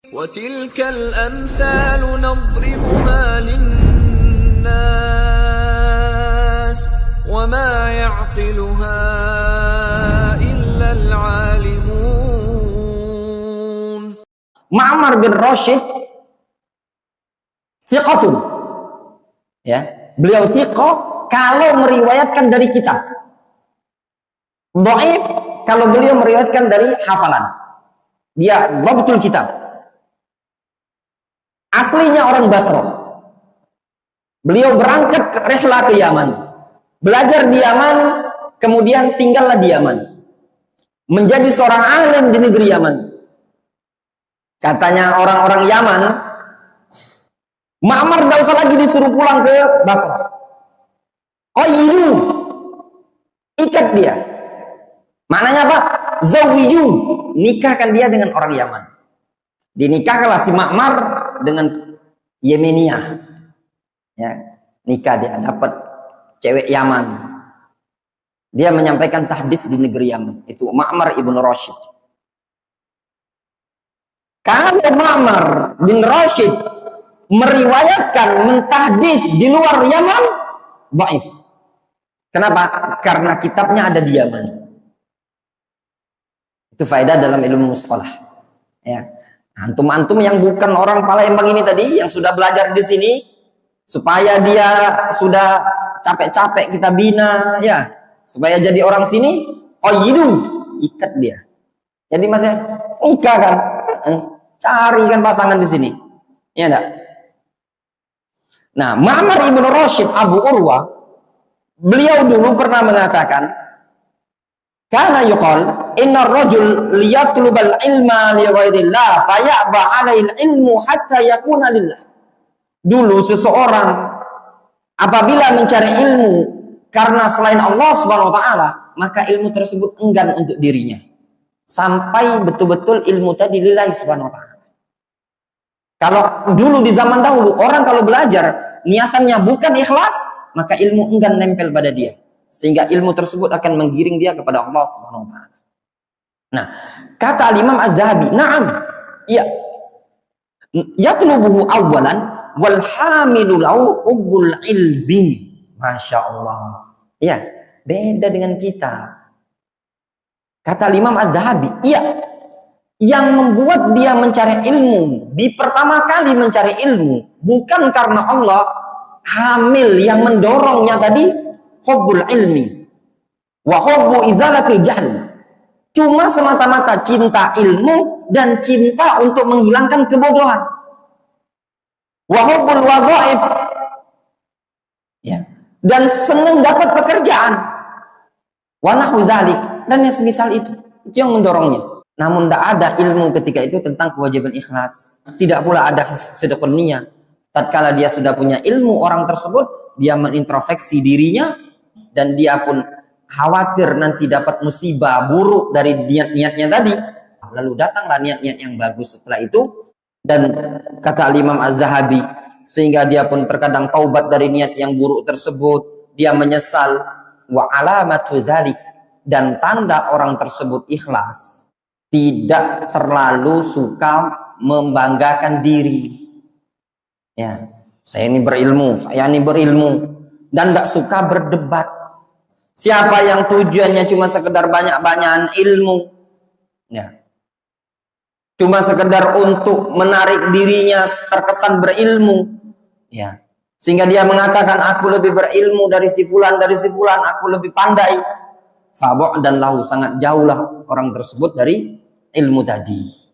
وَتِلْكَ الْأَمْثَالُ نَضْرِبُهَا لِلنَّاسِ وَمَا يَعْقِلُهَا إِلَّا الْعَالِمُونَ. Ma'mar bin Rashid thiqatun, ya, beliau thiqah kalau meriwayatkan dari kitab, dhaif kalau beliau meriwayatkan dari hafalan. Dia dhabtul kitab, aslinya orang Basrah. Beliau berangkat ke rihlah ke Yaman, belajar di Yaman, kemudian tinggallah di Yaman, menjadi seorang alim di negeri Yaman. Katanya orang-orang Yaman, Ma'mar tidak usah lagi disuruh pulang ke Basrah. Qayyidu, ikat dia. Maknanya apa? Zawiju, nikahkan dia dengan orang Yaman. Dinikahkanlah si Ma'mar dengan Yemeniah. Ya, nikah dia dapat cewek Yaman. Dia menyampaikan tahdits di negeri Yaman. Itu Ma'mar ibn Rashid. Kalau Ma'mar bin Rashid meriwayatkan mentahdits di luar Yaman, dhaif. Kenapa? Karena kitabnya ada di Yaman. Itu faedah dalam ilmu mustalah. Ya. Antum-antum yang bukan orang Palembang ini tadi, yang sudah belajar di sini, supaya dia sudah capek-capek kita bina, ya, supaya jadi orang sini, qayyidu, ikat dia. Jadi masnya nikah kan, cari kan pasangan di sini, ya enggak? Nah, Ma'mar ibn Rashid Abu Urwa, beliau dulu pernah mengatakan, kana yuqal inna rajul liyatlubal ilma li ghairillah fayaba 'alail ilmu hatta yakuna lillah. Dulu seseorang apabila mencari ilmu karena selain Allah Subhanahu wa taala, maka ilmu tersebut enggan untuk dirinya sampai betul-betul ilmu tadi lillahi Subhanahu wa taala. Kalau dulu di zaman dahulu orang kalau belajar niatannya bukan ikhlas, maka ilmu enggan nempel pada dia, sehingga ilmu tersebut akan menggiring dia kepada Allah Subhanahu wa taala. Nah, kata Imam Az-Zahabi, "Na'am, ya. Yatlubuhu awwalan wal hamilu lahu hubbul ilmi." Masya Allah. Ya, beda dengan kita. Kata Imam Az-Zahabi, iya, yang membuat dia mencari ilmu, di pertama kali mencari ilmu, bukan karena Allah, hamil yang mendorongnya tadi, hubbul ilmi, wa hubbu izalatil jahl. Cuma semata-mata cinta ilmu dan cinta untuk menghilangkan kebodohan. Wa hubbul wadhaif. Ya. Dan senang dapat pekerjaan. Wa nahwu dzalik, dan yang semisal itu yang mendorongnya. Namun tidak ada ilmu ketika itu tentang kewajiban ikhlas. Tidak pula ada sedekun niyah. Tatkala dia sudah punya ilmu orang tersebut, dia menintrospeksi dirinya dan dia pun khawatir nanti dapat musibah buruk dari niat-niatnya tadi. Lalu datanglah niat-niat yang bagus setelah itu. Dan kata Imam Az-Zahabi, sehingga dia pun terkadang taubat dari niat yang buruk tersebut. Dia menyesal. Wa alamatu dzalik, dan tanda orang tersebut ikhlas, tidak terlalu suka membanggakan diri. Ya, saya ini berilmu, dan tidak suka berdebat. Siapa yang tujuannya cuma sekedar banyak-banyakan ilmu, ya, cuma sekedar untuk menarik dirinya terkesan berilmu, ya, sehingga dia mengatakan aku lebih berilmu dari si fulan, aku lebih pandai. Fabok dan lahu, sangat jauhlah orang tersebut dari ilmu tadi.